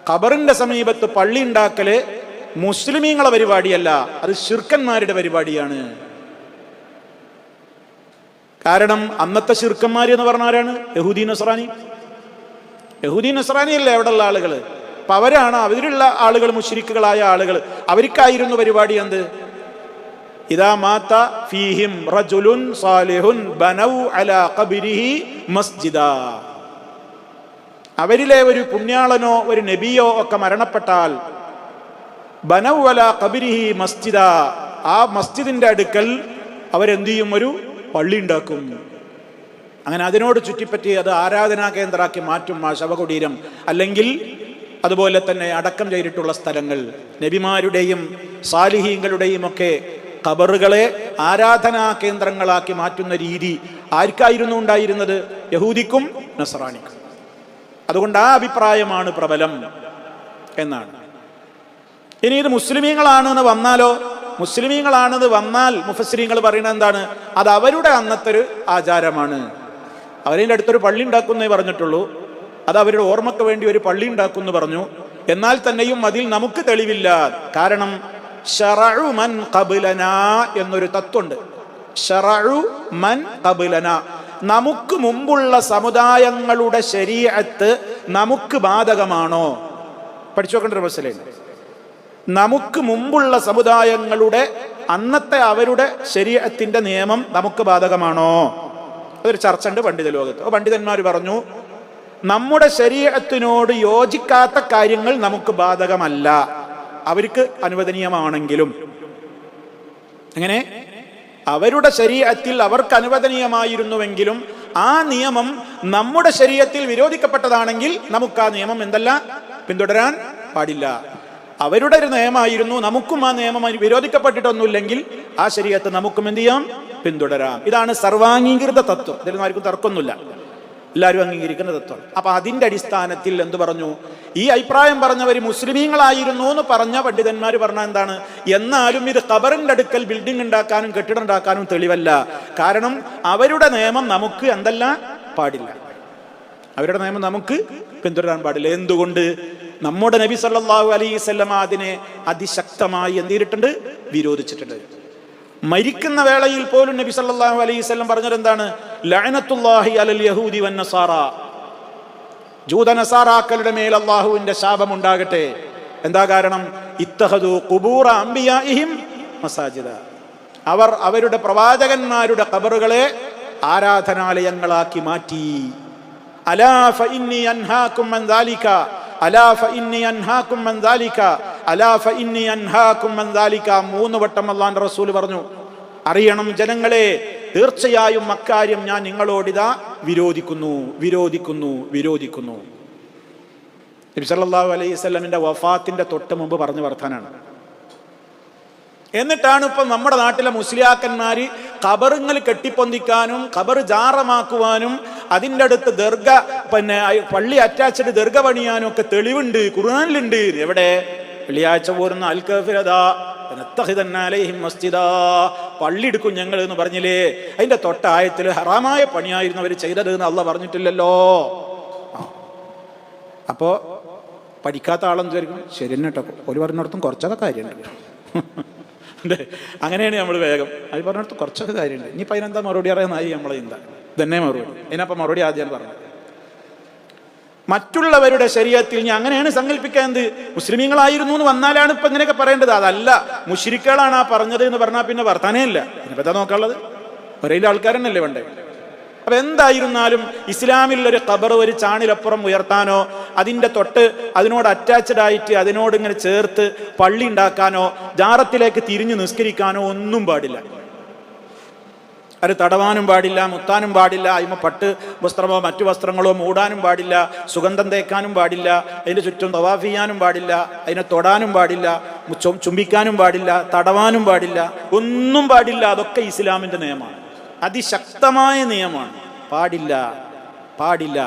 ഖബറിന്റെ സമീപത്ത് പള്ളി ഉണ്ടാക്കല് മുസ്ലിമീങ്ങളെ പരിപാടിയല്ല, അത് ശിർക്കന്മാരുടെ പരിപാടിയാണ്. കാരണം അന്നത്തെ ശിർക്കന്മാർ എന്ന് പറഞ്ഞാരാണ്? യഹൂദി നസ്രാനി. യഹൂദി നസ്രാനിയല്ലേ അവിടെയുള്ള ആളുകൾ. അപ്പൊ അവരിലുള്ള ആളുകൾ മുശ്രിക്കുകളായ ആളുകൾ. അവർക്കായിരുന്നു പരിപാടി എന്ത്? ഇദാ മാത ഫീഹിം റജുലുൻ സാലിഹുൻ ബനൗ അലാ ഖബരിഹി മസ്ജിദാ. അവരിലെ ഒരു പുണ്യാളനോ ഒരു നബിയോ ഒക്കെ മരണപ്പെട്ടാൽ ബനൗ അലാ ഖബരിഹി മസ്ജിദ, ആ മസ്ജിദിന്റെ അടുക്കൽ അവരെന്ത് ചെയ്യും? ഒരു പള്ളി ഉണ്ടാക്കും. അങ്ങനെ അതിനോട് ചുറ്റിപ്പറ്റി അത് ആരാധനാ കേന്ദ്രമാക്കി മാറ്റും ആ ശവകുടീരം. അല്ലെങ്കിൽ അതുപോലെ തന്നെ അടക്കം ചെയ്തിട്ടുള്ള സ്ഥലങ്ങൾ, നബിമാരുടെയും സാലിഹീങ്ങളുടെയും ഒക്കെ ഖബറുകളെ ആരാധനാ കേന്ദ്രങ്ങളാക്കി മാറ്റുന്ന രീതി ആർക്കായിരുന്നു ഉണ്ടായിരുന്നത്? യഹൂദിക്കും നസ്രാനിക്കും. അതുകൊണ്ട് ആ അഭിപ്രായമാണ് പ്രബലം എന്നാണ്. ഇനി ഇത് മുസ്ലിമീങ്ങളാണെന്ന് വന്നാലോ? മുസ്ലിമീങ്ങളാണെന്ന് വന്നാൽ മുഫസ്സിരീങ്ങൾ പറയുന്നത് എന്താണ്? അത് അവരുടെ അന്നത്തെ ഒരു ആചാരമാണ്. അവരുടെ അടുത്തൊരു പള്ളി ഉണ്ടാക്കുന്നേ പറഞ്ഞിട്ടുള്ളൂ. അത് അവരുടെ ഓർമ്മക്ക് വേണ്ടി ഒരു പള്ളി ഉണ്ടാക്കുമെന്ന് പറഞ്ഞു. എന്നാൽ തന്നെയും അതിൽ നമുക്ക് തെളിവില്ല. കാരണം ശറഉ മൻ ഖബ്ലനാ എന്നൊരു തത്വമുണ്ട്. ശറഉ മൻ ഖബ്ലനാ, നമുക്ക് മുമ്പുള്ള സമുദായങ്ങളുടെ ശരീഅത്ത് നമുക്ക് ബാധകമാണോ? പഠിച്ചു നോക്കേണ്ട ഒരു മസലയാണ്. നമുക്ക് മുമ്പുള്ള സമുദായങ്ങളുടെ അന്നത്തെ അവരുടെ ശരീഅത്തിന്റെ നിയമം നമുക്ക് ബാധകമാണോ? അതൊരു ചർച്ച ഉണ്ട് പണ്ഡിത ലോകത്ത്. പണ്ഡിതന്മാർ പറഞ്ഞു, നമ്മുടെ ശരീഅത്തിനോട് യോജിക്കാത്ത കാര്യങ്ങൾ നമുക്ക് ബാധകമല്ല, അവർക്ക് അനുവദനീയമാണെങ്കിലും. എങ്ങനെ? അവരുടെ ശരീഅത്തിൽ അവർക്ക് അനുവദനീയമായിരുന്നുവെങ്കിലും ആ നിയമം നമ്മുടെ ശരീഅത്തിൽ വിരോധിക്കപ്പെട്ടതാണെങ്കിൽ നമുക്ക് ആ നിയമം എന്തല്ല പിന്തുടരാൻ പാടില്ല. അവരുടെ ഒരു നിയമമായിരുന്നു, നമുക്കും ആ നിയമം വിരോധിക്കപ്പെട്ടിട്ടൊന്നുമില്ലെങ്കിൽ ആ ശരീഅത്ത് നമുക്കും എന്ത് ചെയ്യാം? പിന്തുടരാം. ഇതാണ് സർവാംഗീകൃത തത്വം. ഇതിലൊന്നും ആർക്കും തർക്കമൊന്നുമില്ല, എല്ലാവരും അംഗീകരിക്കുന്ന തത്വം. അപ്പൊ അതിന്റെ അടിസ്ഥാനത്തിൽ എന്ത് പറഞ്ഞു? ഈ അഭിപ്രായം പറഞ്ഞവർ മുസ്ലിമീങ്ങളായിരുന്നു എന്ന് പറഞ്ഞ പണ്ഡിതന്മാർ പറഞ്ഞ എന്താണ്? എന്നാലും ഇത് ഖബറിന്റെ അടുക്കൽ ബിൽഡിംഗ് ഉണ്ടാക്കാനും കെട്ടിടം ഉണ്ടാക്കാനും തെളിവല്ല. കാരണം അവരുടെ നിയമം നമുക്ക് എന്തല്ല പാടില്ല, അവരുടെ നിയമം നമുക്ക് പിന്തുടരാൻ പാടില്ല. എന്തുകൊണ്ട്? നമ്മുടെ നബി സല്ലല്ലാഹു അലൈഹി വസല്ലം അതിനെ അതിശക്തമായി എന്ത് ചെയ്തിട്ടുണ്ട്? വിരോധിച്ചിട്ടുണ്ട്. മരിക്കുന്ന വേളയിൽ പോലും നബി സല്ലല്ലാഹു അലൈഹി വസല്ലം പറഞ്ഞത് എന്താണ്? ലഅനത്തുല്ലാഹി അലൽ യഹൂദി വൻ നസാറ, ജൂത നസാറാക്കളുടെ മേൽ അല്ലാഹുവിന്റെ ശാപം ഉണ്ടാകട്ടെ. എന്താ കാരണം? ഇത്തഖദു ഖുബൂറ അംബിയാഇഹിം മസാജിദ, അവർ അവരുടെ പ്രവാചകന്മാരുടെ ഖബറുകളെ ആരാധനാലയങ്ങളാക്കി മാറ്റി. അലാ ഫഇന്നി അൻഹാകും മൻ ദാലിക, അലാ ഫഇന്നി അൻഹാകും മൻ ദാലിക, അലാ ഫഇന്നി അൻഹാകും മൻ ദാലിക. 3 വട്ടം അല്ലാഹുവിന്റെ റസൂൽ പറഞ്ഞു, അറിയണം ജനങ്ങളെ, തീർച്ചയായും അക്കാര്യം ഞാൻ നിങ്ങളോടിതാ വിരോധിക്കുന്നു, വിരോധിക്കുന്നു, വിരോധിക്കുന്നു. നബി സല്ലല്ലാഹു അലൈഹി വസല്ലമിന്റെ വഫാത്തിന്റെ തൊട്ട് മുമ്പ് പറഞ്ഞ വർത്താനാണ്. എന്നിട്ടാണ് ഇപ്പം നമ്മുടെ നാട്ടിലെ മുസ്ലിയാക്കന്മാര് ഖബറുകൾ കെട്ടിപ്പൊന്തിക്കാനും ഖബർ ജാറമാക്കുവാനും അതിൻ്റെ അടുത്ത് ദർഗ പള്ളി അറ്റാച്ച്ഡ് ദർഗ പണിയാനും ഒക്കെ തെളിവുണ്ട്, ഖുർആനിലുണ്ട്. എവിടെ? വെള്ളിയാഴ്ച പോരുന്ന അൽ കഫിറദാ മസ്ജിദാ, പള്ളി എടുക്കും ഞങ്ങൾ എന്ന് പറഞ്ഞില്ലേ? അതിന്റെ തൊട്ടായത്തിൽ ഹറാമായ പണിയായിരുന്നു അവർ ചെയ്തത് എന്ന് അള്ളാഹ് പറഞ്ഞിട്ടില്ലല്ലോ. അപ്പോ പഠിക്കാത്ത ആളെന്ന് വിചാരിക്കും, ശരി തന്നെ കേട്ടോ, ഒരു പറഞ്ഞിടത്തും കുറച്ചൊക്കെ കാര്യമുണ്ട്. അങ്ങനെയാണ് നമ്മൾ വേഗം അത് പറഞ്ഞിടത്ത് കുറച്ചൊക്കെ കാര്യമുണ്ട്. ഇനിയിപ്പോൾ അതിനെന്താ മറുപടി അറിയാനായി നമ്മളെ ചിന്ത ഇതന്നെ മറുപടി. ഇതിനപ്പം മറുപടി ആദ്യം പറഞ്ഞു. മറ്റുള്ളവരുടെ ശരീഅത്തിൽ ഞാൻ അങ്ങനെയാണ് സങ്കല്പിക്കുന്നത്. മുസ്ലിമീങ്ങളായിരുന്നു എന്ന് വന്നാലാണ് ഇപ്പം ഇങ്ങനെയൊക്കെ പറയേണ്ടത്. അതല്ല, മുശ്രിക്കുകളാണ് ആ പറഞ്ഞത് എന്ന് പറഞ്ഞാൽ പിന്നെ വർത്താനേ ഇല്ല. ഇതിനിപ്പോൾ എന്താ നോക്കാനുള്ളത്? ഒരേ ആൾക്കാരനല്ലേ വേണ്ടേ? അപ്പൊ എന്തായിരുന്നാലും ഇസ്ലാമിൽ ഒരു ഖബർ ഒരു ചാണിലപ്പുറം ഉയർത്താനോ അതിൻ്റെ തൊട്ട് അതിനോട് അറ്റാച്ച്ഡ് ആയിട്ട് അതിനോട് ഇങ്ങനെ ചേർത്ത് പള്ളി ഉണ്ടാക്കാനോ ജാറത്തിലേക്ക് തിരിഞ്ഞു നിസ്കരിക്കാനോ ഒന്നും പാടില്ല. അത് തടവാനും പാടില്ല, മുത്താനും പാടില്ല, അതിമ പട്ട് വസ്ത്രമോ മറ്റു വസ്ത്രങ്ങളോ മൂടാനും പാടില്ല, സുഗന്ധം തേക്കാനും പാടില്ല, അതിൻ്റെ ചുറ്റും തവാഫ് ചെയ്യാനും പാടില്ല, അതിനെ തൊടാനും പാടില്ല, ചുംബിക്കാനും പാടില്ല, തടവാനും പാടില്ല, ഒന്നും പാടില്ല. അതൊക്കെ ഇസ്ലാമിൻ്റെ നിയമമാണ്, അതിശക്തമായ നിയമമാണ്. പാടില്ല, പാടില്ല.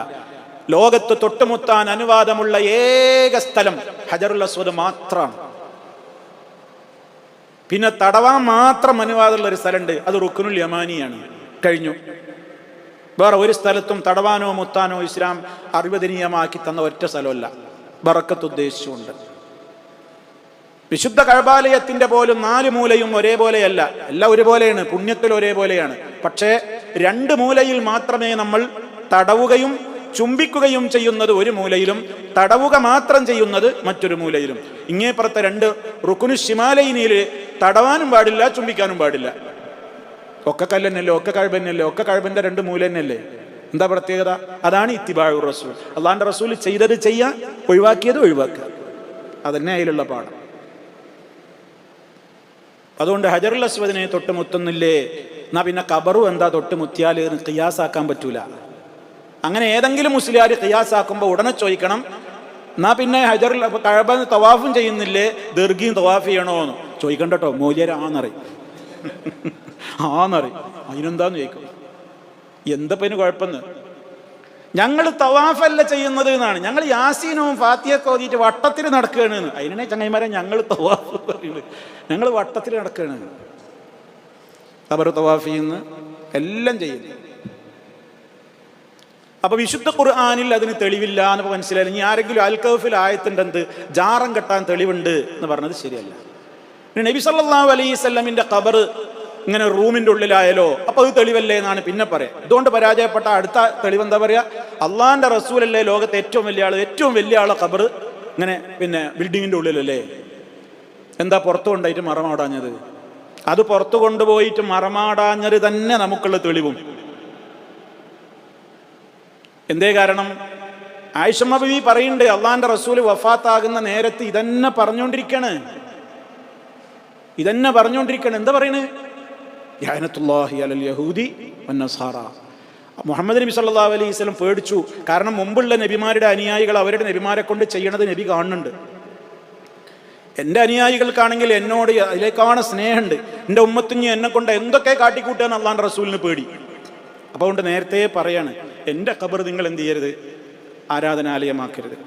ലോകത്ത് തൊട്ടുമുത്താൻ അനുവാദമുള്ള ഏക സ്ഥലം ഹജറുൽ അസ്വദ് മാത്രമാണ്. പിന്നെ തടവാൻ മാത്രം അനുവാദമുള്ള ഒരു സ്ഥലമുണ്ട്, അത് റുക്നുൽ യമാനിയാണ്. കഴിഞ്ഞു. വേറെ ഒരു സ്ഥലത്തും തടവാനോ മുത്താനോ ഇസ്ലാം അനുവദനീയമാക്കി തന്ന ഒറ്റ സ്ഥലമല്ല. ബറക്കത്ത് ഉദ്ദേശിച്ചുകൊണ്ട്. വിശുദ്ധ കഅബാലയത്തിന്റെ പോലും 4 മൂലയും ഒരേപോലെയല്ല, എല്ലാം ഒരുപോലെയാണ്, പുണ്യത്തിൽ ഒരേപോലെയാണ്. പക്ഷേ 2 മൂലയിൽ മാത്രമേ നമ്മൾ തടവുകയും ചുംബിക്കുകയും ചെയ്യുന്നത് ഒരു മൂലയിലും, തടവുക മാത്രം ചെയ്യുന്നത് മറ്റൊരു മൂലയിലും. ഇങ്ങേപ്പുറത്തെ 2 റുക്നു ശിമാലൈനിയിൽ തടവാനും പാടില്ല, ചുംബിക്കാനും പാടില്ല. ഒക്കെ കല്ലന്നല്ലേ, ഒക്കെ കഅബന്നല്ലേ, ഒക്കെ കഅബന്റെ 2 മൂല തന്നെയല്ലേ. എന്താ പ്രത്യേകത? അതാണ് ഇത്തിബാഉർ റസൂൽ. അള്ളാന്റെ റസൂൽ ചെയ്തത് ചെയ്യാൻ, ഒഴിവാക്കിയത് ഒഴിവാക്കുക. അതന്നെ അതിലുള്ള പാഠം. അതുകൊണ്ട് ഹജറുൽ അസ്വദിനെ തൊട്ട് മുത്തുന്നില്ലേ, എന്നാ പിന്നെ ഖബറും എന്താ തൊട്ട് മുത്തിയാൽ ഖിയാസാക്കാൻ പറ്റൂല. അങ്ങനെ ഏതെങ്കിലും മുസ്ലിയാർ ഖിയാസാക്കുമ്പോൾ ഉടനെ ചോദിക്കണം, എന്നാ പിന്നെ ഹജറുൽ കഅബ തവാഫും ചെയ്യുന്നില്ലേ, ദീർഘയും തവാഫ് ചെയ്യണോന്ന് ചോദിക്കണ്ട കേട്ടോ. മൂല്യർ ആന്നറി അതിനെന്താന്ന് ചോദിക്കും. എന്തപ്പോ ഇതിന് കുഴപ്പമെന്ന്? ഞങ്ങൾ തവാഫല്ല ചെയ്യുന്നത് എന്നാണ്, ഞങ്ങൾ യാസീനവും ഫാത്തിയൊക്കെ ഓതിയിട്ട് വട്ടത്തിൽ നടക്കുകയാണ്. അതിനെ ചങ്ങൈമാരെ ഞങ്ങൾ തവാഫ് പറയുന്നത്, ഞങ്ങൾ വട്ടത്തിൽ നടക്കുകയാണ്. ഖബർ തവാഫ് ചെയ്യുന്നു, എല്ലാം ചെയ്യുന്നു. അപ്പൊ വിശുദ്ധ ഖുർആനിൽ അതിന് തെളിവില്ല എന്ന് മനസ്സിലായി. ഇനി ആരെങ്കിലും അൽ കഹ്ഫിൽ ആയത്തുണ്ട് എന്ത് ജാറം കെട്ടാൻ തെളിവുണ്ട് എന്ന് പറഞ്ഞത് ശരിയല്ല. പിന്നെ നബി സല്ലല്ലാഹു അലൈഹി വസല്ലമിന്റെ ഖബർ ഇങ്ങനെ റൂമിന്റെ ഉള്ളിലായാലോ, അപ്പൊ അത് തെളിവല്ലേ എന്നാണ് പിന്നെ പറയാം. ഇതുകൊണ്ട് പരാജയപ്പെട്ട അടുത്ത തെളിവ് എന്താ പറയാ? അള്ളാന്റെ റസൂലല്ലേ ലോകത്തെ ഏറ്റവും വലിയ ആളെ ഖബർ ഇങ്ങനെ പിന്നെ ബിൽഡിങ്ങിന്റെ ഉള്ളിലല്ലേ, എന്താ പുറത്തു കൊണ്ടായിട്ട് മറമാടാഞ്ഞത്? അത് പുറത്തു കൊണ്ടുപോയിട്ട് മറമാടാഞ്ഞത് തന്നെ നമുക്കുള്ള തെളിവും. എന്തേ കാരണം? ആയിഷമ്മ ബീവി പറയുന്നുണ്ട്, അള്ളാന്റെ റസൂല് വഫാത്താകുന്ന നേരത്ത് ഇതന്നെ പറഞ്ഞുകൊണ്ടിരിക്കാണ്. എന്താ പറയണേ? യഅനത്തുല്ലാഹി അലൽ യഹൂദി വന്നസാറ. മുഹമ്മദ് നബി സല്ലല്ലാഹു അലൈഹി വസല്ലം പേടിച്ചു. കാരണം മുമ്പുള്ള നബിമാരുടെ അനുയായികൾ അവരുടെ നബിമാരെ കൊണ്ട് ചെയ്യണത് നബി കാണുന്നുണ്ട്. എൻ്റെ അനുയായികൾക്കാണെങ്കിൽ എന്നോട് അതിലേക്കാണ് സ്നേഹമുണ്ട്. എൻ്റെ ഉമ്മത്തിഞ്ഞ് എന്നെ കൊണ്ട് എന്തൊക്കെ കാട്ടിക്കൂട്ടാൻ അള്ളാന്റെ റസൂലിന് പേടി. അപ്പോൾ അതുകൊണ്ട് നേരത്തെ പറയാണ്, എൻ്റെ ഖബർ നിങ്ങൾ എന്ത് ചെയ്യരുത്, ആരാധനാലയമാക്കരുത്.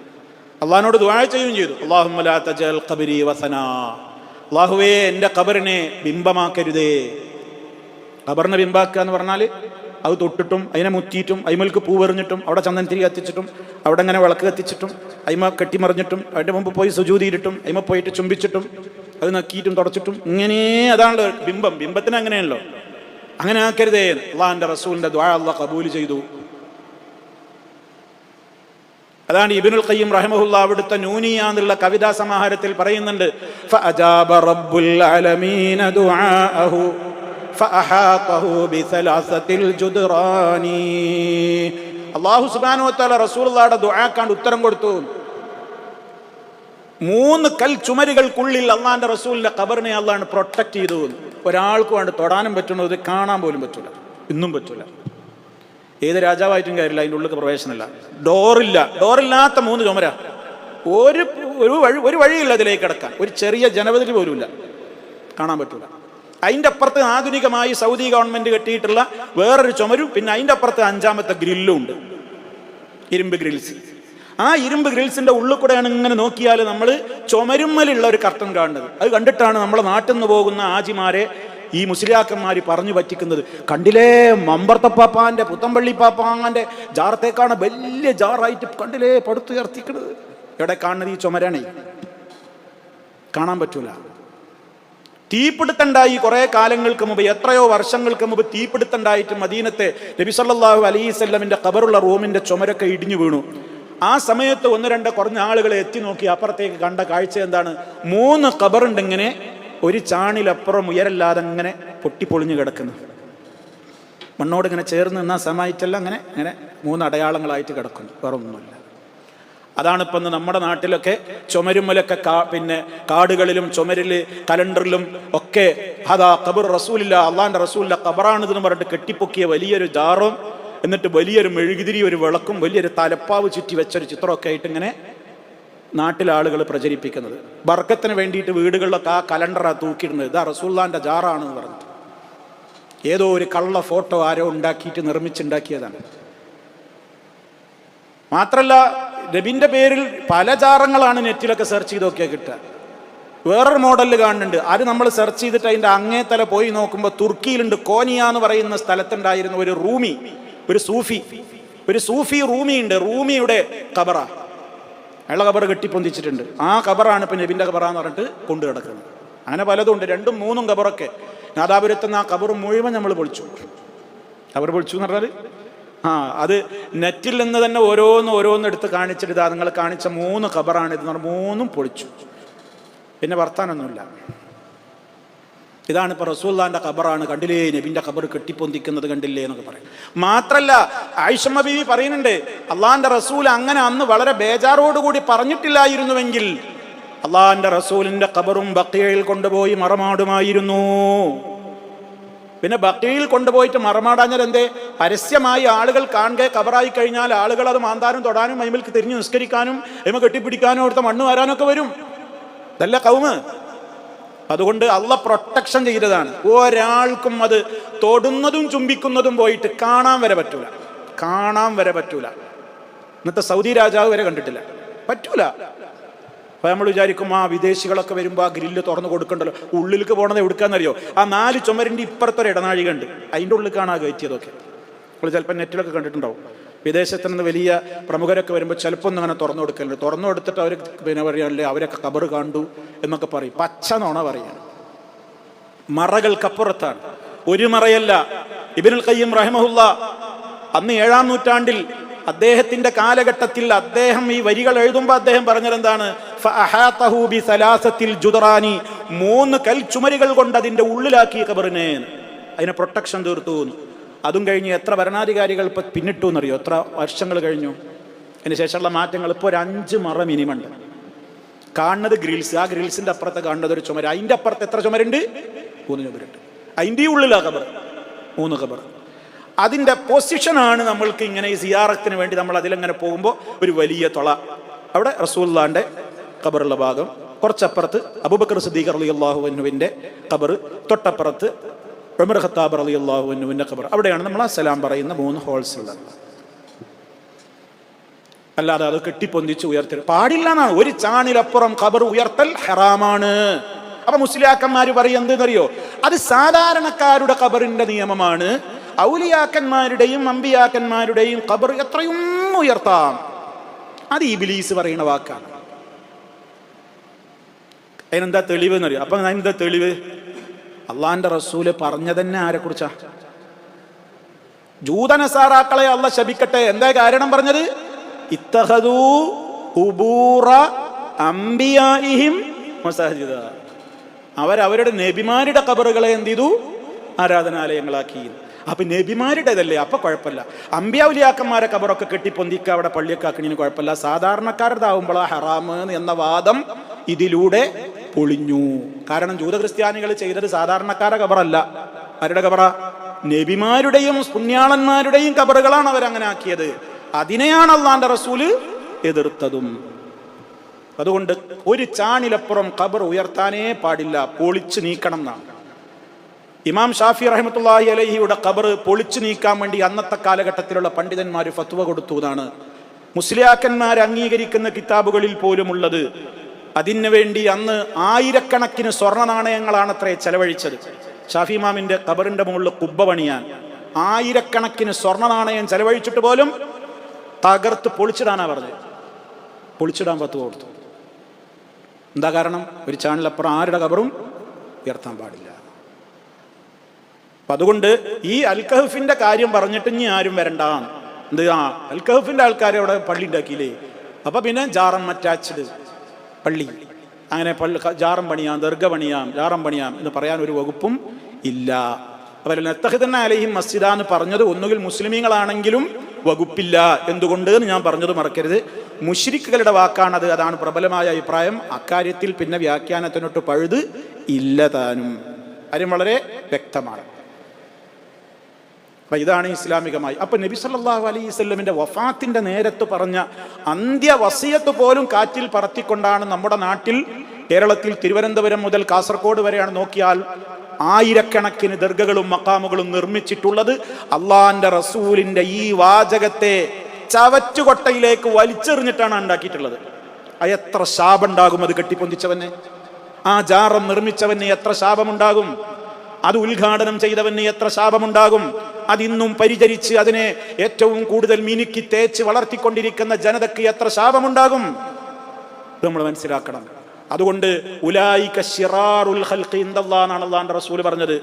അള്ളാഹിനോട് ദുആ ചെയ്യുകയും ചെയ്തു, അല്ലാഹുമ്മ ലാ തജഅൽ ഖബരി വസനാ, അള്ളാഹുവേ എൻ്റെ ഖബറിനെ ബിംബമാക്കരുതേ. ഖബറിനെ ബിംബാക്കുക എന്ന് പറഞ്ഞാൽ അത് തൊട്ടിട്ടും അതിനെ മുറ്റിയിട്ടും അയിമൽക്ക് പൂവെറിഞ്ഞിട്ടും അവിടെ ചന്ദനത്തിരി കത്തിച്ചിട്ടും അവിടെ ഇങ്ങനെ വിളക്ക് കത്തിച്ചിട്ടും അയിമ കെട്ടിമറിഞ്ഞിട്ടും അതിൻ്റെ മുമ്പ് പോയി സുജൂദിയിലിട്ടും അയിമ പോയിട്ട് ചുംബിച്ചിട്ടും അത് നക്കിയിട്ടും തുടച്ചിട്ടും ഇങ്ങനെ, അതാണല്ലോ ബിംബത്തിന് അങ്ങനെയാണല്ലോ. അങ്ങനെ ആക്കരുതേ. അള്ളാഹിന്റെ റസൂലിന്റെ ദുആ അല്ലാഹ് ഖബൂൽ ചെയ്തു. അതാണ് ഇബ്നുൽ ഖയ്യിം റഹിമഹുല്ലാഹ് അവിടുത്തെ നൂനിയ എന്നുള്ള കവിതാ സമാഹാരത്തിൽ പറയുന്നുണ്ട്, ഫഅജാബ റബ്ബുൽ അലമീന ദുആഅഹു ഫഅഹാതഹു ബിസലാസത്തിൽ ജുദ്റാനി. അല്ലാഹു സുബ്ഹാനഹു വ തആല റസൂലുള്ളാഹിയുടെ ദുആക്കാണ്ട് ഉത്തരം കൊടുത്തു. 3 കൽ ചുമരുകൾക്കുള്ളിൽ അള്ളാഹിന്റെ റസൂലിന്റെ ഖബറിനെ അള്ളാഹ് പ്രൊട്ടക്ട് ചെയ്തു. ഒരാൾക്ക് വേണ്ടി തൊടാനും പറ്റുന്നത്, കാണാൻ പോലും പറ്റൂല, ഇന്നും പറ്റൂല. ഏത് രാജാവായിട്ടും കാര്യമില്ല, അതിൻ്റെ ഉള്ളിൽ പ്രവേശനമില്ല. ഡോറില്ലാത്ത 3 ചുമര, ഒരു വഴിയില്ല അതിലേക്ക് കിടക്കാൻ, ഒരു ചെറിയ ജനവധി പോലുമില്ല, കാണാൻ പറ്റൂല. അതിൻ്റെ അപ്പുറത്ത് ആധുനികമായി സൗദി ഗവൺമെന്റ് കെട്ടിയിട്ടുള്ള വേറൊരു ചുമരും, പിന്നെ അതിൻ്റെ അപ്പുറത്ത് 5ാമത്തെ ഗ്രില്ലും ഉണ്ട്, ഇരുമ്പ് ഗ്രിൽസ്. ആ ഇരുമ്പ് ഗ്രിൽസിന്റെ ഉള്ളിൽ കൂടെയാണ് ഇങ്ങനെ നോക്കിയാൽ നമ്മൾ ചുമരുമ്മലുള്ള ഒരു കർട്ടൻ കാണുന്നത്. അത് കണ്ടിട്ടാണ് നമ്മളെ നാട്ടിൽ നിന്ന് പോകുന്ന ആജിമാരെ ഈ മുസ്ലിയാക്കന്മാർ പറഞ്ഞു പറ്റിക്കുന്നത്. കണ്ടില്ലേ മമ്പർത്തപ്പാപ്പാന്റെ പുത്തമ്പള്ളി പാപ്പാന്റെ ജാറത്തേക്കാണ് വലിയ ജാറായിട്ട് കണ്ടില്ലേ പടുത്തുയർത്തിക്കുന്നത്. എവിടെ കാണുന്നത്? ഈ ചുമരാണേ, കാണാൻ പറ്റൂല. തീപിടുത്തണ്ടായി കുറെ കാലങ്ങൾക്ക് മുമ്പ്, എത്രയോ വർഷങ്ങൾക്ക് മുമ്പ് തീപിടുത്തണ്ടായിട്ട് മദീനത്തെ നബി സല്ലല്ലാഹു അലൈഹി വസല്ലമിന്റെ ഖബറുള്ള റൂമിന്റെ ചുമരൊക്കെ ഇടിഞ്ഞു വീണു. ആ സമയത്ത് 1-2 കുറഞ്ഞ ആളുകളെ എത്തി നോക്കി അപ്പുറത്തേക്ക് കണ്ട കാഴ്ച എന്താണ്? 3 ഖബറുണ്ട് ഇങ്ങനെ ഒരു ചാണിലപ്പുറം ഉയരല്ലാതെ ഇങ്ങനെ പൊട്ടിപ്പൊളിഞ്ഞു കിടക്കുന്നു. മണ്ണോട് ഇങ്ങനെ ചേർന്ന് നിന്നാ സമായിട്ടല്ല, അങ്ങനെ 3 അടയാളങ്ങളായിട്ട് കിടക്കുന്നു, വേറെ ഒന്നുമില്ല. അതാണ് ഇപ്പം നമ്മുടെ നാട്ടിലൊക്കെ ചുമരുമ്മലൊക്കെ പിന്നെ കാടുകളിലും ചുമരില് കലണ്ടറിലും ഒക്കെ അതാ ഖബർ റസൂലില്ല, അള്ളാന്റെ റസൂലിന്റെ ഖബറാണിതെന്ന് പറഞ്ഞിട്ട് കെട്ടിപ്പൊക്കിയ വലിയൊരു ജാറും എന്നിട്ട് വലിയൊരു മെഴുകുതിരി, ഒരു വിളക്കും, വലിയൊരു തലപ്പാവ് ചുറ്റി വെച്ചൊരു ചിത്രമൊക്കെ ആയിട്ട് ഇങ്ങനെ നാട്ടിലെ ആളുകൾ പ്രചരിപ്പിക്കുന്നത്. ബർക്കത്തിന് വേണ്ടിയിട്ട് വീടുകളിലൊക്കെ ആ കലണ്ടറാണ് തൂക്കിയിടുന്നത്, ഇതാ റസൂലുള്ളാഹിന്റെ ജാറാണെന്ന് പറഞ്ഞിട്ട്. ഏതോ ഒരു കള്ള ഫോട്ടോ ആരോ ഉണ്ടാക്കിയിട്ട് നിർമ്മിച്ചുണ്ടാക്കിയതാണ്. മാത്രല്ല നബിന്റെ പേരിൽ പല ജാറങ്ങളാണ് നെറ്റിലൊക്കെ സെർച്ച് ചെയ്ത് നോക്കിയാൽ കിട്ടുക. വേറൊരു മോഡലിൽ കാണുന്നുണ്ട്, അത് നമ്മൾ സെർച്ച് ചെയ്തിട്ട് അതിൻ്റെ അങ്ങേ തല പോയി നോക്കുമ്പോൾ തുർക്കിയിലുണ്ട്, കോനിയ എന്ന് പറയുന്ന സ്ഥലത്തുണ്ടായിരുന്ന ഒരു റൂമി, ഒരു സൂഫി റൂമി ഉണ്ട്, റൂമിയുടെ ഖബറ. അയാളെ ഖബർ കെട്ടിപ്പൊന്തിച്ചിട്ടുണ്ട്. ആ ഖബറാണ് ഇപ്പം നബിൻ്റെ ഖബറാന്ന് പറഞ്ഞിട്ട് കൊണ്ടു കിടക്കുന്നത്. അങ്ങനെ പലതും ഉണ്ട്, 2ഉം 3ഉം ഖബറൊക്കെ. നാദാപുരത്തുനിന്ന് ആ ഖബർ മുഴുവൻ നമ്മൾ പൊളിച്ചു. ഖബർ പൊളിച്ചു എന്ന് പറഞ്ഞാൽ അത് നെറ്റിൽ നിന്ന് തന്നെ ഓരോന്ന് എടുത്ത് കാണിച്ചിട്ട് ഇതാ നിങ്ങൾ കാണിച്ച 3 ഖബറാണ് ഇതെന്ന് പറഞ്ഞാൽ 3ഉം പൊളിച്ചു. പിന്നെ വർത്താനൊന്നുമില്ല. ഇതാണ് ഇപ്പോൾ റസൂലുള്ളാഹിന്റെ ഖബറാണ്, കണ്ടില്ലേ നബിൻ്റെ ഖബർ കെട്ടിപ്പൊന്തിക്കുന്നത് കണ്ടില്ലേ എന്നൊക്കെ പറയും. മാത്രല്ല ആയിഷ ബീവി പറയുന്നുണ്ട്, അള്ളാഹിന്റെ റസൂൽ അങ്ങനെ അന്ന് വളരെ ബേജാറോടുകൂടി പറഞ്ഞിട്ടില്ലായിരുന്നുവെങ്കിൽ അള്ളാഹിന്റെ റസൂലിന്റെ ഖബറും ബഖീയിൽ കൊണ്ടുപോയി മറമാടുമായിരുന്നു. പിന്നെ ബഖീയിൽ കൊണ്ടുപോയിട്ട് മറമാടാഞ്ഞാൽ എന്തേ? പരസ്യമായി ആളുകൾ കാണുക ഖബറായി കഴിഞ്ഞാൽ ആളുകൾ അത് മാന്താനും തൊടാനും അയിമേൽക്ക് തിരിഞ്ഞു നിസ്കരിക്കാനും അയിമ കെട്ടിപ്പിടിക്കാനും അവിടുത്തെ മണ്ണ് വാരാനൊക്കെ വരും. ഇതല്ല കൗമ്. അതുകൊണ്ട് അള്ളാഹ് പ്രൊട്ടക്ഷൻ ചെയ്തതാണ്. ഒരാൾക്കും അത് തൊടുന്നതും ചുംബിക്കുന്നതും പോയിട്ട് കാണാൻ വരെ പറ്റൂല. ഇന്നത്തെ സൗദി രാജാവ് വരെ കണ്ടിട്ടില്ല, പറ്റൂല. അപ്പൊ നമ്മൾ വിചാരിക്കും വിദേശികളൊക്കെ വരുമ്പോൾ ആ ഗ്രില്ല് തുറന്നു കൊടുക്കണ്ടല്ലോ. ഉള്ളിലേക്ക് പോകണത് എവിടുക്കാന്നറിയോ? ആ 4 ചുമരിന്റെ ഇപ്പുറത്തൊരു ഇടനാഴിക ഉണ്ട്, അതിൻ്റെ ഉള്ളിൽ കാണാൻ കയറ്റിയതൊക്കെ. നമ്മൾ ചിലപ്പോൾ നെറ്റിലൊക്കെ കണ്ടിട്ടുണ്ടാവും. വിദേശത്ത് നിന്ന് വലിയ പ്രമുഖരൊക്കെ വരുമ്പോൾ ചിലപ്പോൾ ഒന്നും അങ്ങനെ തുറന്നു കൊടുക്കലുണ്ട്. തുറന്നു കൊടുത്തിട്ട് അവർ പിന്നെ പറയാനല്ലേ അവരൊക്കെ ഖബർ കണ്ടു എന്നൊക്കെ പറയും. പച്ച നോണ പറയാണ്. മറകൾക്കപ്പുറത്താണ്, ഒരു മറയല്ല. ഇബ്നുൽ ഖയ്യിം റഹിമഹുല്ലാ അന്ന് 7-ാം നൂറ്റാണ്ടിൽ അദ്ദേഹത്തിന്റെ കാലഘട്ടത്തിൽ അദ്ദേഹം ഈ വരികൾ എഴുതുമ്പോൾ അദ്ദേഹം പറഞ്ഞതെന്താണ്? ഫഅഹാതഹു ബിസലാസത്തിൽ ജുദറാനി, 3 കൽച്ചുമരുകൾ കൊണ്ട് അതിന്റെ ഉള്ളിലാക്കി ഖബറിനെ, അതിനെ പ്രൊട്ടക്ഷൻ തീർത്തു. അതും കഴിഞ്ഞ് എത്ര ഭരണാധികാരികൾ ഇപ്പം പിന്നിട്ടു എന്നറിയോ? എത്ര വർഷങ്ങൾ കഴിഞ്ഞു. അതിന് ശേഷമുള്ള മാറ്റങ്ങൾ. ഇപ്പോൾ ഒരു 5 മറ മിനിമം ഉണ്ട്. കാണുന്നത് ഗ്രിൽസ്, ആ ഗ്രിൽസിന്റെ അപ്പുറത്ത് കാണുന്നത് ഒരു ചുമര്, അതിൻ്റെ അപ്പുറത്ത് എത്ര ചുമരുണ്ട്? 3 ചുമരുണ്ട്. അതിൻ്റെ ഉള്ളിലാ ഖബർ, 3 ഖബർ. അതിൻ്റെ പൊസിഷനാണ് നമ്മൾക്ക് ഇങ്ങനെ ഈ സിയാറത്തിന് വേണ്ടി നമ്മൾ അതിലങ്ങനെ പോകുമ്പോൾ ഒരു വലിയ തൊള. അവിടെ റസൂലുള്ളാഹിന്റെ ഖബറുള്ള ഭാഗം, കുറച്ചപ്പുറത്ത് അബൂബക്കർ സിദ്ദീഖ് റളിയല്ലാഹു അൻഹുവിന്റെ ഖബർ, തൊട്ടപ്പുറത്ത് ഉമർ ഖത്താബ് റളിയല്ലാഹു അൻഹുവിന്റെ ഖബർ. അവിടെയാണ് നമ്മൾ അസ്സലാം പറയുന്ന 3 ഹോൾസ് ഉള്ളത്. അല്ലാതെ അത് കെട്ടിപ്പൊന്തിച്ച് ഉയർത്തൽ പാടില്ല എന്നാണ്. ഒരു ചാണിലപ്പുറം ഖബർ ഉയർത്തൽ ഹറാമാണ്. അപ്പൊ മുസ്ലിയാക്കന്മാർ പറയും എന്തെന്നറിയോ? അത് സാധാരണക്കാരുടെ ഖബറിന്റെ നിയമമാണ്. ഔലിയാക്കന്മാരുടെയും അമ്പിയാക്കന്മാരുടെയും ഖബർ എത്രയും ഉയർത്താം. അത് ഇബ്ലീസ് പറയുന്ന വാക്കാണ്. അതിനെന്താ തെളിവ് എന്നറിയോ? അപ്പൊ എന്താ തെളിവ്? അള്ളാന്റെ റസൂല് പറഞ്ഞതന്നെ ആരെ കുറിച്ചാ? ജൂതനസാറാക്കളെ അള്ളാഹ് ശപിക്കട്ടെ. എന്താ കാരണം പറഞ്ഞത്? ഇത്തഖദൂ ഖുബൂറ അംബിയാഇഹിം മസാജിദ. അവരവരുടെ നബിമാരുടെ ഖബറുകളെ എന്ത് ചെയ്തു? ആരാധനാലയങ്ങളാക്കി. അപ്പൊ നബിമാരുടേതല്ലേ, അപ്പൊ കുഴപ്പമില്ല. അമ്പിയാവുലിയാക്കന്മാരെ ഖബറൊക്കെ കെട്ടിപ്പൊന്തിക്കുക, അവിടെ പള്ളിയൊക്കെ ആക്കണീന് കുഴപ്പമില്ല. സാധാരണക്കാരതാവുമ്പോഴാ ഹറാമ് എന്ന വാദം ഇതിലൂടെ പൊളിഞ്ഞു. കാരണം ജൂത ക്രിസ്ത്യാനികൾ ചെയ്തത് സാധാരണക്കാരുടെ ഖബറല്ല. ആരുടെ ഖബറ? നബിമാരുടെയും പുണ്യാളന്മാരുടെയും ഖബറുകളാണ് അവരങ്ങനെ ആക്കിയത്. അതിനെയാണ് അള്ളാന്റെ റസൂല് എതിർത്തതും. അതുകൊണ്ട് ഒരു ചാണിലപ്പുറം ഖബർ ഉയർത്താനേ പാടില്ല, പൊളിച്ചു നീക്കണം എന്നാണ്. ഇമാം ഷാഫി റഹ്മത്തുള്ളാഹി അലൈഹിയുടെ ഖബർ പൊളിച്ചു നീക്കാൻ വേണ്ടി അന്നത്തെ കാലഘട്ടത്തിലുള്ള പണ്ഡിതന്മാർ ഫത്വ കൊടുത്തു എന്നാണ് മുസ്ലിയാക്കന്മാർ അംഗീകരിക്കുന്ന കിതാബുകളിൽ പോലും ഉള്ളത്. അതിനു വേണ്ടി അന്ന് 1000കണക്കിന് സ്വർണ്ണ നാണയങ്ങളാണ് അത്രേ ചെലവഴിച്ചത്. ഷാഫി ഇമാമിന്റെ ഖബറിന്റെ മുകളിൽ കുബ്ബ പണിയാൻ 1000കണക്കിന് സ്വർണ്ണ നാണയം ചെലവഴിച്ചിട്ട് പോലും തകർത്ത് പൊളിച്ചിടാനാ പറഞ്ഞത്. പൊളിച്ചിടാൻ ഫത്വ കൊടുത്തു. എന്താ കാരണം? ഒരു ചാനലപ്പുറം ആരുടെ ഖബറും ഉയർത്താൻ പാടില്ല. അപ്പൊ അതുകൊണ്ട് ഈ അൽ കഹ്ഫിന്റെ കാര്യം പറഞ്ഞിട്ട് ഇനി ആരും വരണ്ട. എന്ത് അൽ കഹ്ഫിന്റെ ആൾക്കാരെ അവിടെ പള്ളി ഉണ്ടാക്കിയില്ലേ? അപ്പൊ പിന്നെ ജാറം അറ്റാച്ച്ഡ് പള്ളി, അങ്ങനെ ജാറം പണിയാം, ദർഗ പണിയാം, ജാറം പണിയാം എന്ന് പറയാൻ ഒരു വകുപ്പും ഇല്ല. അതുപോലെ നത്തഖിദന അലൈഹിം മസ്ജിദ എന്ന് പറഞ്ഞത് ഒന്നുകിൽ മുസ്ലിമീങ്ങളാണെങ്കിലും വകുപ്പില്ല. എന്തുകൊണ്ട് എന്ന് ഞാൻ പറഞ്ഞത് മറക്കരുത്. മുശ്രിക്കുകളുടെ വാക്കാണത്. അതാണ് പ്രബലമായ അഭിപ്രായം. അക്കാര്യത്തിൽ പിന്നെ വ്യാഖ്യാനത്തിനൊട്ട് പഴുത് ഇല്ല താനും. കാര്യം വളരെ വ്യക്തമാണ്. അപ്പൊ ഇതാണ് ഇസ്ലാമികമായി. അപ്പൊ നബി സല്ലല്ലാഹു അലൈഹി വസല്ലമിന്റെ വഫാത്തിന്റെ നേരത്ത് പറഞ്ഞ അന്ത്യ വസിയത്ത് പോലും കാറ്റിൽ പറത്തിക്കൊണ്ടാണ് നമ്മുടെ നാട്ടിൽ, കേരളത്തിൽ തിരുവനന്തപുരം മുതൽ കാസർഗോഡ് വരെയാണ് നോക്കിയാൽ 1000കണക്കിന് ദർഗകളും മഖാമുകളും നിർമ്മിച്ചിട്ടുള്ളത്. അള്ളാന്റെ റസൂലിന്റെ ഈ വാചകത്തെ ചവറ്റുകൊട്ടയിലേക്ക് വലിച്ചെറിഞ്ഞിട്ടാണ് ഉണ്ടാക്കിയിട്ടുള്ളത്. എത്ര ശാപമുണ്ടാകും അത് കെട്ടിപ്പൊന്തിച്ചവന്? ആ ജാറം നിർമ്മിച്ചവന് എത്ര ശാപമുണ്ടാകും? അത് ഉദ്ഘാടനം ചെയ്തവന് എത്ര ശാപമുണ്ടാകും? അതിന്നും പരിചരിച്ച് അതിനെ ഏറ്റവും കൂടുതൽ മിനുക്കി തേച്ച് വളർത്തിക്കൊണ്ടിരിക്കുന്ന ജനതയ്ക്ക് എത്ര ശാപമുണ്ടാകും? നമ്മൾ മനസ്സിലാക്കണം. അതുകൊണ്ട് ഉലായിക ശിറാറുൽ ഖൽഖി ഇൻദല്ലാഹ് എന്നാണ് അല്ലാഹുവിന്റെ റസൂൽ പറഞ്ഞത്.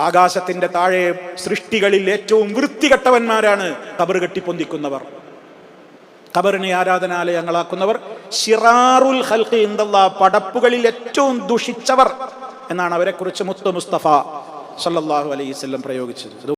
ആകാശത്തിന്റെ താഴെ സൃഷ്ടികളിൽ ഏറ്റവും വൃത്തികെട്ടവന്മാരാണ് ഖബർ കെട്ടിപ്പൊന്തിക്കുന്നവർ, ഖബറിനെ ആരാധനാലയങ്ങളാക്കുന്നവർ. ശിറാറുൽ ഖൽഖി ഇൻദല്ലാഹ്, പടപ്പുകളിൽ ഏറ്റവും ദുഷിച്ചവർ എന്നാണ് അവരെക്കുറിച്ച് മുത്ത് മുസ്തഫ സല്ലല്ലാഹു അലൈഹി വസല്ലം പ്രയോഗിച്ചത്.